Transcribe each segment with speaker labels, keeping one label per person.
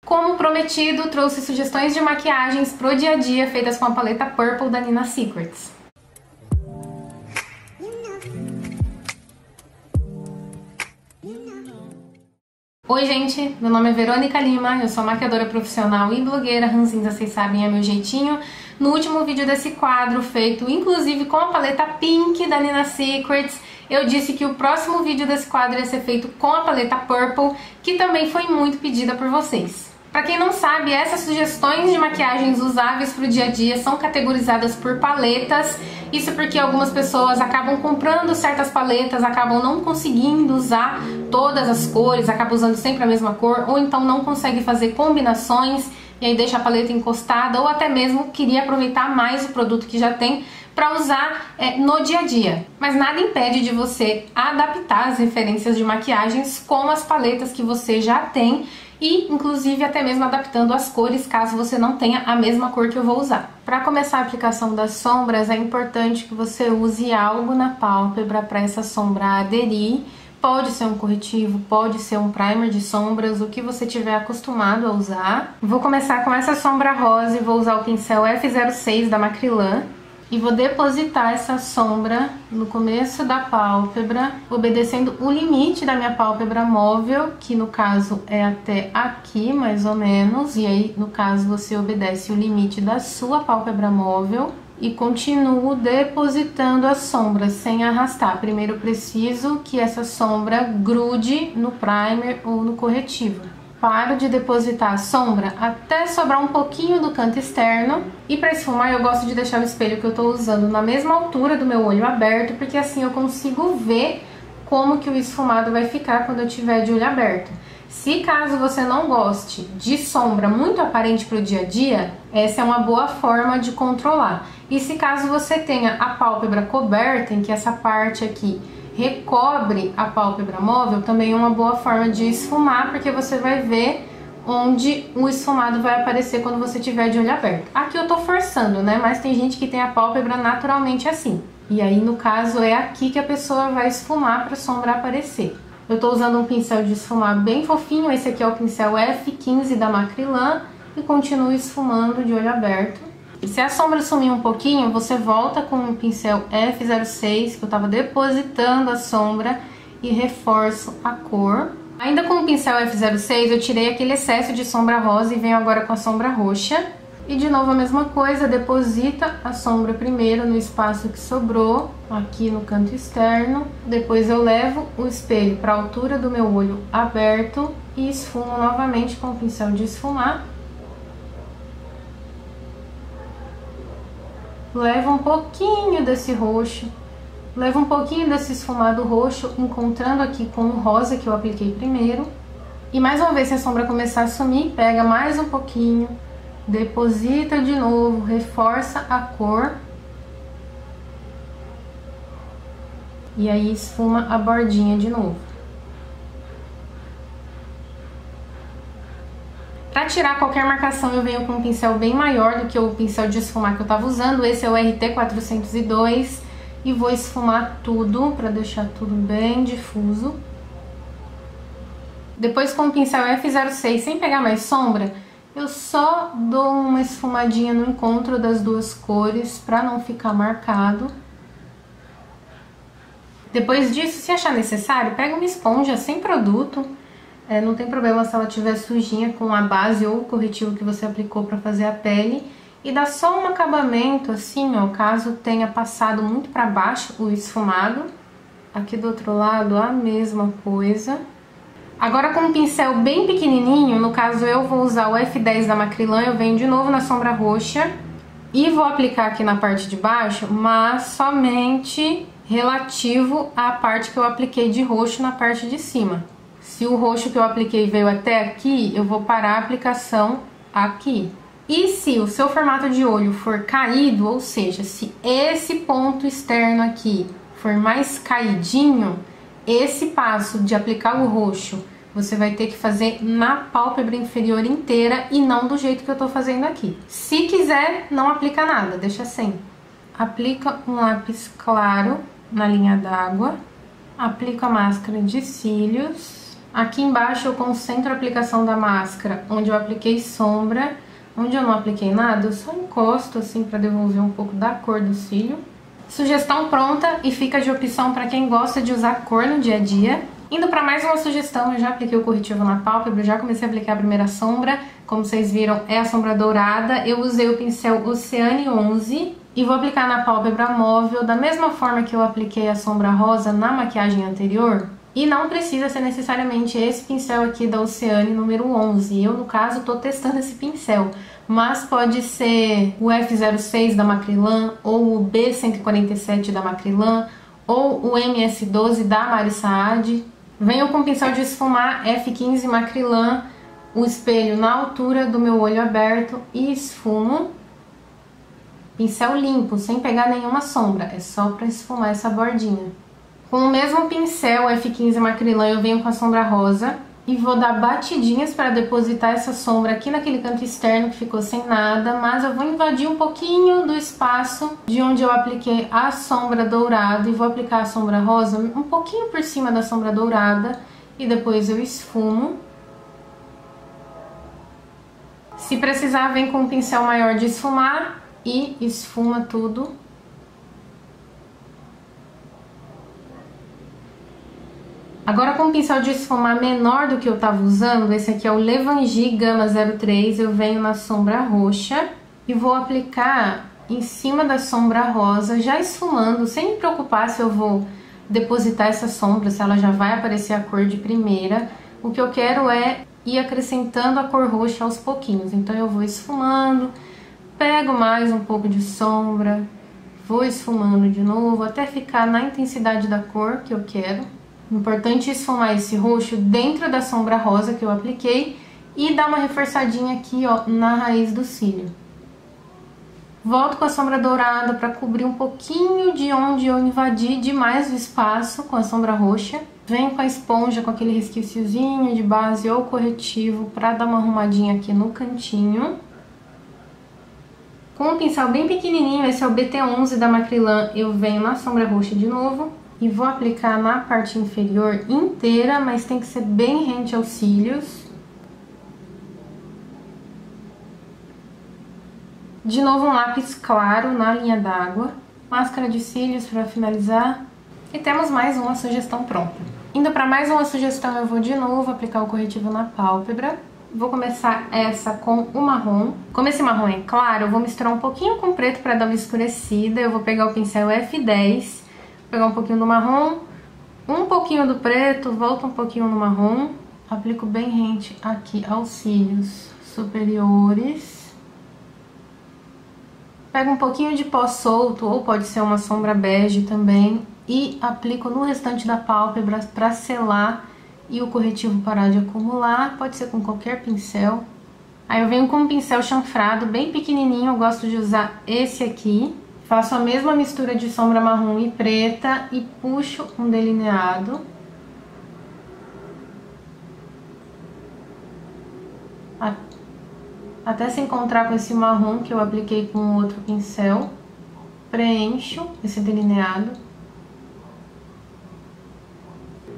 Speaker 1: Como prometido, trouxe sugestões de maquiagens pro dia a dia feitas com a paleta Purple da Nina Secrets. Oi gente, meu nome é Verônica Lima, eu sou maquiadora profissional e blogueira, ranzinza, vocês sabem, é meu jeitinho. No último vídeo desse quadro, feito inclusive com a paleta Pink da Nina Secrets, eu disse que o próximo vídeo desse quadro ia ser feito com a paleta Purple, que também foi muito pedida por vocês. Pra quem não sabe, essas sugestões de maquiagens usáveis pro dia a dia são categorizadas por paletas. Isso porque algumas pessoas acabam comprando certas paletas, acabam não conseguindo usar todas as cores, acabam usando sempre a mesma cor, ou então não consegue fazer combinações e aí deixa a paleta encostada, ou até mesmo queria aproveitar mais o produto que já tem para usar no dia a dia. Mas nada impede de você adaptar as referências de maquiagens com as paletas que você já tem e inclusive até mesmo adaptando as cores caso você não tenha a mesma cor que eu vou usar. Para começar a aplicação das sombras é importante que você use algo na pálpebra para essa sombra aderir. Pode ser um corretivo, pode ser um primer de sombras, o que você tiver acostumado a usar. Vou começar com essa sombra rosa e vou usar o pincel F06 da Macrylan. E vou depositar essa sombra no começo da pálpebra, obedecendo o limite da minha pálpebra móvel, que no caso é até aqui, mais ou menos. E aí, no caso, você obedece o limite da sua pálpebra móvel. E continuo depositando a sombra sem arrastar. Primeiro eu preciso que essa sombra grude no primer ou no corretivo. Paro de depositar a sombra até sobrar um pouquinho do canto externo. E para esfumar eu gosto de deixar o espelho que eu estou usando na mesma altura do meu olho aberto, porque assim eu consigo ver como que o esfumado vai ficar quando eu tiver de olho aberto. Se caso você não goste de sombra muito aparente para o dia a dia, essa é uma boa forma de controlar. E se caso você tenha a pálpebra coberta, em que essa parte aqui recobre a pálpebra móvel, também é uma boa forma de esfumar, porque você vai ver onde o esfumado vai aparecer quando você tiver de olho aberto. Aqui eu tô forçando, né? Mas tem gente que tem a pálpebra naturalmente assim. E aí, no caso, é aqui que a pessoa vai esfumar para a sombra aparecer. Eu tô usando um pincel de esfumar bem fofinho, esse aqui é o pincel F15 da Macrylan, e continuo esfumando de olho aberto. Se a sombra sumir um pouquinho, você volta com o pincel F06, que eu tava depositando a sombra, e reforço a cor. Ainda com o pincel F06, eu tirei aquele excesso de sombra rosa e venho agora com a sombra roxa. E de novo a mesma coisa, deposita a sombra primeiro no espaço que sobrou, aqui no canto externo. Depois eu levo o espelho para a altura do meu olho aberto e esfumo novamente com o pincel de esfumar. Levo um pouquinho desse roxo, levo um pouquinho desse esfumado roxo, encontrando aqui com o rosa que eu apliquei primeiro. E mais uma vez, se a sombra começar a sumir, pega mais um pouquinho, deposita de novo, reforça a cor. E aí esfuma a bordinha de novo. Para tirar qualquer marcação eu venho com um pincel bem maior do que o pincel de esfumar que eu tava usando. Esse é o RT402 e vou esfumar tudo para deixar tudo bem difuso. Depois com o pincel F06, sem pegar mais sombra, eu só dou uma esfumadinha no encontro das duas cores para não ficar marcado. Depois disso, se achar necessário, pega uma esponja sem produto. Não tem problema se ela estiver sujinha com a base ou o corretivo que você aplicou para fazer a pele. E dá só um acabamento assim, ó, caso tenha passado muito para baixo o esfumado. Aqui do outro lado a mesma coisa. Agora com um pincel bem pequenininho, no caso eu vou usar o F10 da Macrylan, eu venho de novo na sombra roxa. E vou aplicar aqui na parte de baixo, mas somente relativo à parte que eu apliquei de roxo na parte de cima. Se o roxo que eu apliquei veio até aqui, eu vou parar a aplicação aqui. E se o seu formato de olho for caído, ou seja, se esse ponto externo aqui for mais caidinho, esse passo de aplicar o roxo, você vai ter que fazer na pálpebra inferior inteira e não do jeito que eu tô fazendo aqui. Se quiser, não aplica nada, deixa sem. Aplica um lápis claro na linha d'água, aplica a máscara de cílios. Aqui embaixo eu concentro a aplicação da máscara, onde eu apliquei sombra. Onde eu não apliquei nada, eu só encosto assim para devolver um pouco da cor do cílio. Sugestão pronta e fica de opção para quem gosta de usar cor no dia a dia. Indo para mais uma sugestão, eu já apliquei o corretivo na pálpebra, já comecei a aplicar a primeira sombra. Como vocês viram, é a sombra dourada. Eu usei o pincel Oceane 11 e vou aplicar na pálpebra móvel da mesma forma que eu apliquei a sombra rosa na maquiagem anterior. E não precisa ser necessariamente esse pincel aqui da Oceane número 11. Eu, no caso, tô testando esse pincel. Mas pode ser o F06 da Macrylan, ou o B147 da Macrylan, ou o MS12 da Mari Saad. Venho com o pincel de esfumar F15 Macrylan, o espelho na altura do meu olho aberto e esfumo. Pincel limpo, sem pegar nenhuma sombra, é só para esfumar essa bordinha. Com o mesmo pincel F15 Macrylan eu venho com a sombra rosa e vou dar batidinhas para depositar essa sombra aqui naquele canto externo que ficou sem nada, mas eu vou invadir um pouquinho do espaço de onde eu apliquei a sombra dourada e vou aplicar a sombra rosa um pouquinho por cima da sombra dourada e depois eu esfumo. Se precisar, vem com um pincel maior de esfumar e esfuma tudo. Agora com um pincel de esfumar menor do que eu estava usando, esse aqui é o Levangie Gama 03, eu venho na sombra roxa e vou aplicar em cima da sombra rosa, já esfumando, sem me preocupar se eu vou depositar essa sombra, se ela já vai aparecer a cor de primeira. O que eu quero é ir acrescentando a cor roxa aos pouquinhos, então eu vou esfumando, pego mais um pouco de sombra, vou esfumando de novo, até ficar na intensidade da cor que eu quero. Importante esfumar esse roxo dentro da sombra rosa que eu apliquei e dar uma reforçadinha aqui, ó, na raiz do cílio. Volto com a sombra dourada para cobrir um pouquinho de onde eu invadi demais o espaço com a sombra roxa. Venho com a esponja com aquele resquíciozinho de base ou corretivo para dar uma arrumadinha aqui no cantinho. Com um pincel bem pequenininho, esse é o BT11 da Macrylan, eu venho na sombra roxa de novo. E vou aplicar na parte inferior inteira, mas tem que ser bem rente aos cílios. De novo um lápis claro na linha d'água. Máscara de cílios para finalizar. E temos mais uma sugestão pronta. Indo para mais uma sugestão, eu vou de novo aplicar o corretivo na pálpebra. Vou começar essa com o marrom. Como esse marrom é claro, eu vou misturar um pouquinho com o preto para dar uma escurecida. Eu vou pegar o pincel F10. Pegar um pouquinho do marrom, um pouquinho do preto, volto um pouquinho no marrom, aplico bem rente aqui aos cílios superiores. Pego um pouquinho de pó solto, ou pode ser uma sombra bege também, e aplico no restante da pálpebra para selar e o corretivo parar de acumular, pode ser com qualquer pincel. Aí eu venho com um pincel chanfrado, bem pequenininho, eu gosto de usar esse aqui. Faço a mesma mistura de sombra marrom e preta e puxo um delineado. Até se encontrar com esse marrom que eu apliquei com o outro pincel. Preencho esse delineado.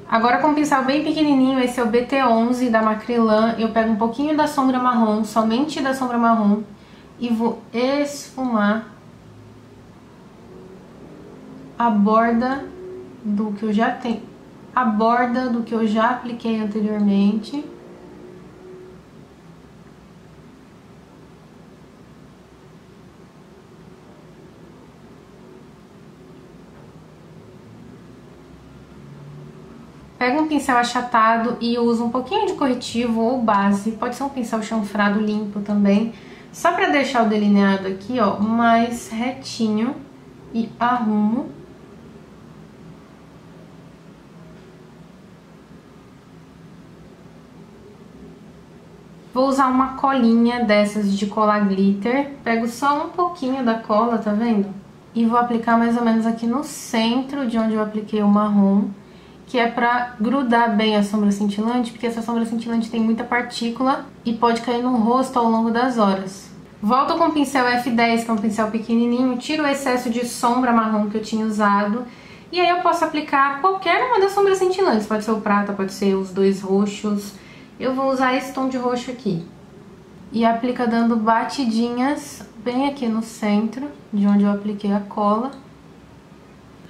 Speaker 1: Agora com um pincel bem pequenininho, esse é o BT11 da Macrylan, eu pego um pouquinho da sombra marrom, somente da sombra marrom, e vou esfumar a borda do que eu já tenho, a borda do que eu já apliquei anteriormente. Pego um pincel achatado e uso um pouquinho de corretivo ou base, pode ser um pincel chanfrado limpo também, só para deixar o delineado aqui, ó, mais retinho, e arrumo. Vou usar uma colinha dessas de colar glitter. Pego só um pouquinho da cola, tá vendo? E vou aplicar mais ou menos aqui no centro de onde eu apliquei o marrom, que é pra grudar bem a sombra cintilante, porque essa sombra cintilante tem muita partícula e pode cair no rosto ao longo das horas. Volto com o pincel F10, que é um pincel pequenininho, tiro o excesso de sombra marrom que eu tinha usado E aí eu posso aplicar qualquer uma das sombras cintilantes, pode ser o prata, pode ser os dois roxos. Eu vou usar esse tom de roxo aqui. E aplica dando batidinhas bem aqui no centro, de onde eu apliquei a cola.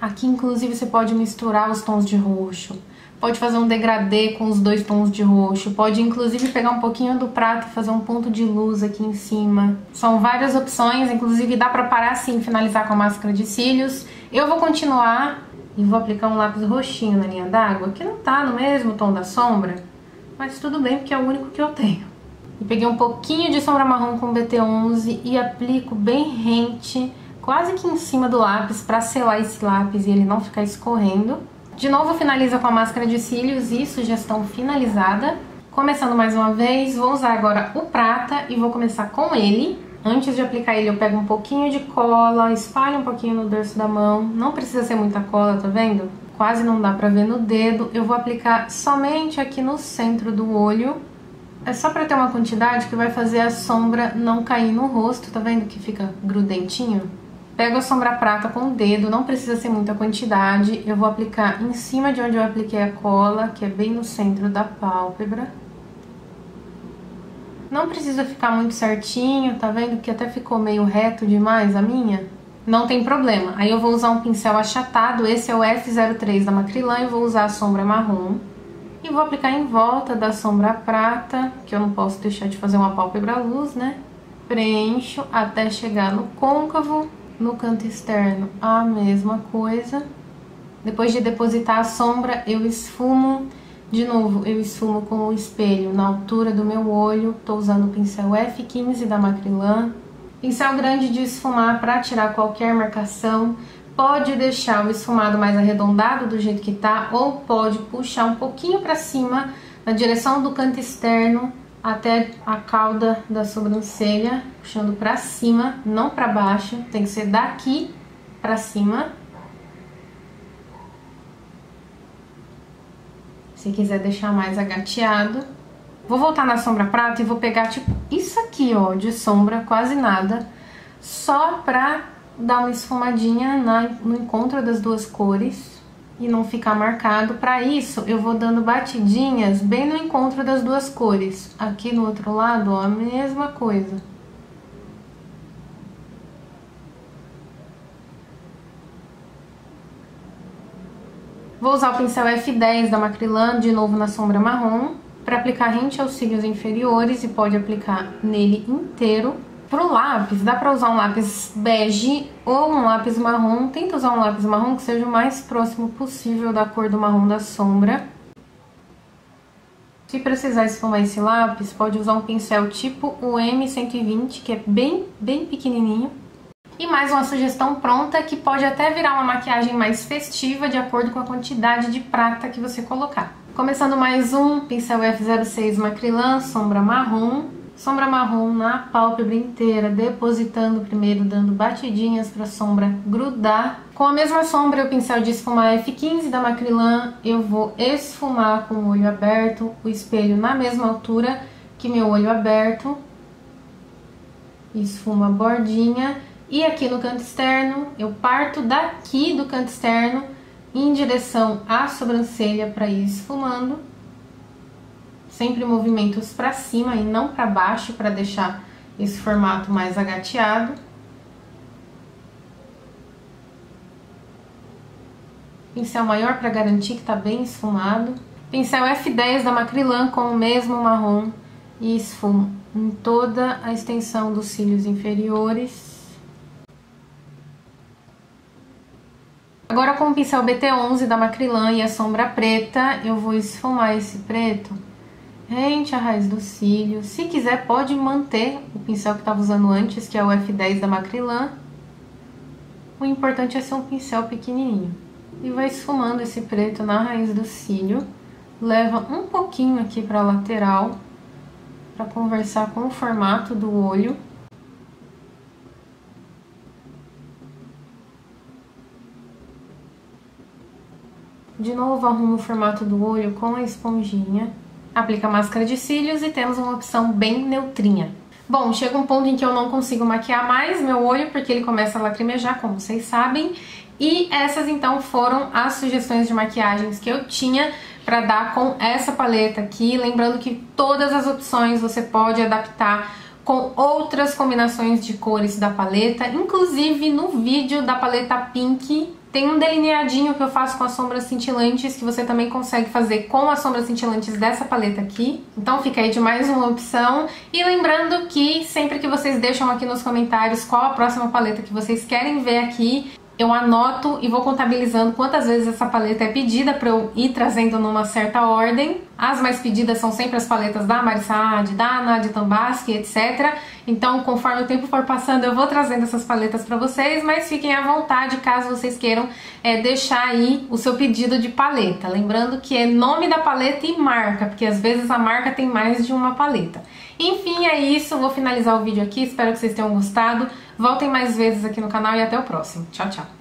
Speaker 1: Aqui, inclusive, você pode misturar os tons de roxo. Pode fazer um degradê com os dois tons de roxo. Pode, inclusive, pegar um pouquinho do prata e fazer um ponto de luz aqui em cima. São várias opções, inclusive dá pra parar assim e finalizar com a máscara de cílios. Eu vou continuar e vou aplicar um lápis roxinho na linha d'água, que não tá no mesmo tom da sombra, mas tudo bem, porque é o único que eu tenho. E peguei um pouquinho de sombra marrom com BT11 e aplico bem rente, quase que em cima do lápis, pra selar esse lápis e ele não ficar escorrendo. De novo, finaliza com a máscara de cílios e sugestão finalizada. Começando mais uma vez, vou usar agora o prata e vou começar com ele. Antes de aplicar ele, eu pego um pouquinho de cola, espalho um pouquinho no dorso da mão. Não precisa ser muita cola, tá vendo? Quase não dá pra ver no dedo. Eu vou aplicar somente aqui no centro do olho. É só pra ter uma quantidade que vai fazer a sombra não cair no rosto, tá vendo que fica grudentinho? Pego a sombra prata com o dedo, não precisa ser muita quantidade. Eu vou aplicar em cima de onde eu apliquei a cola, que é bem no centro da pálpebra. Não precisa ficar muito certinho, tá vendo que até ficou meio reto demais a minha? Não tem problema. Aí eu vou usar um pincel achatado, esse é o F03 da Macrylan, e vou usar a sombra marrom. E vou aplicar em volta da sombra prata, que eu não posso deixar de fazer uma pálpebra luz, né? Preencho até chegar no côncavo. No canto externo, a mesma coisa. Depois de depositar a sombra, eu esfumo. De novo, eu esfumo com o espelho na altura do meu olho. Tô usando o pincel F15 da Macrylan. Pincel grande de esfumar para tirar qualquer marcação. Pode deixar o esfumado mais arredondado do jeito que tá, ou pode puxar um pouquinho para cima, na direção do canto externo, até a cauda da sobrancelha, puxando pra cima, não pra baixo, tem que ser daqui pra cima. Se quiser deixar mais agateado. Vou voltar na sombra prata e vou pegar tipo isso aqui, ó, de sombra, quase nada, só pra dar uma esfumadinha no encontro das duas cores e não ficar marcado. Para isso, eu vou dando batidinhas bem no encontro das duas cores. Aqui no outro lado, ó, a mesma coisa. Vou usar o pincel F10 da Macrylan, de novo na sombra marrom, para aplicar rente aos cílios inferiores e pode aplicar nele inteiro. Pro lápis, dá pra usar um lápis bege ou um lápis marrom. Tenta usar um lápis marrom que seja o mais próximo possível da cor do marrom da sombra. Se precisar esfumar esse lápis, pode usar um pincel tipo o M120, que é bem pequenininho. E mais uma sugestão pronta, que pode até virar uma maquiagem mais festiva, de acordo com a quantidade de prata que você colocar. Começando mais um pincel F06 Macrylan, sombra marrom. Sombra marrom na pálpebra inteira, depositando primeiro, dando batidinhas para a sombra grudar. Com a mesma sombra, o pincel de esfumar F15 da Macrylan, eu vou esfumar com o olho aberto, o espelho na mesma altura que meu olho aberto. Esfumo a bordinha. E aqui no canto externo, eu parto daqui do canto externo em direção à sobrancelha para ir esfumando. Sempre movimentos para cima e não para baixo, para deixar esse formato mais agateado. Pincel maior para garantir que tá bem esfumado. Pincel F10 da Macrylan com o mesmo marrom e esfumo em toda a extensão dos cílios inferiores. Agora com o pincel BT11 da Macrylan e a sombra preta, eu vou esfumar esse preto rente à raiz do cílio. Se quiser, pode manter o pincel que estava usando antes, que é o F10 da Macrylan. O importante é ser um pincel pequenininho. E vai esfumando esse preto na raiz do cílio. Leva um pouquinho aqui para a lateral, para conversar com o formato do olho. De novo, arrumo o formato do olho com a esponjinha. Aplica a máscara de cílios e temos uma opção bem neutrinha. Bom, chega um ponto em que eu não consigo maquiar mais meu olho, porque ele começa a lacrimejar, como vocês sabem. E essas então foram as sugestões de maquiagens que eu tinha para dar com essa paleta aqui. Lembrando que todas as opções você pode adaptar com outras combinações de cores da paleta. Inclusive no vídeo da paleta Pink tem um delineadinho que eu faço com as sombras cintilantes, que você também consegue fazer com as sombras cintilantes dessa paleta aqui. Então fica aí de mais uma opção. E lembrando que sempre que vocês deixam aqui nos comentários qual a próxima paleta que vocês querem ver aqui, eu anoto e vou contabilizando quantas vezes essa paleta é pedida para eu ir trazendo numa certa ordem. As mais pedidas são sempre as paletas da Mari Saad, da Nadia Tambaski, etc. Então, conforme o tempo for passando, eu vou trazendo essas paletas para vocês, mas fiquem à vontade caso vocês queiram deixar aí o seu pedido de paleta. Lembrando que é nome da paleta e marca, porque às vezes a marca tem mais de uma paleta. Enfim, é isso. Vou finalizar o vídeo aqui. Espero que vocês tenham gostado. Voltem mais vezes aqui no canal e até o próximo. Tchau, tchau!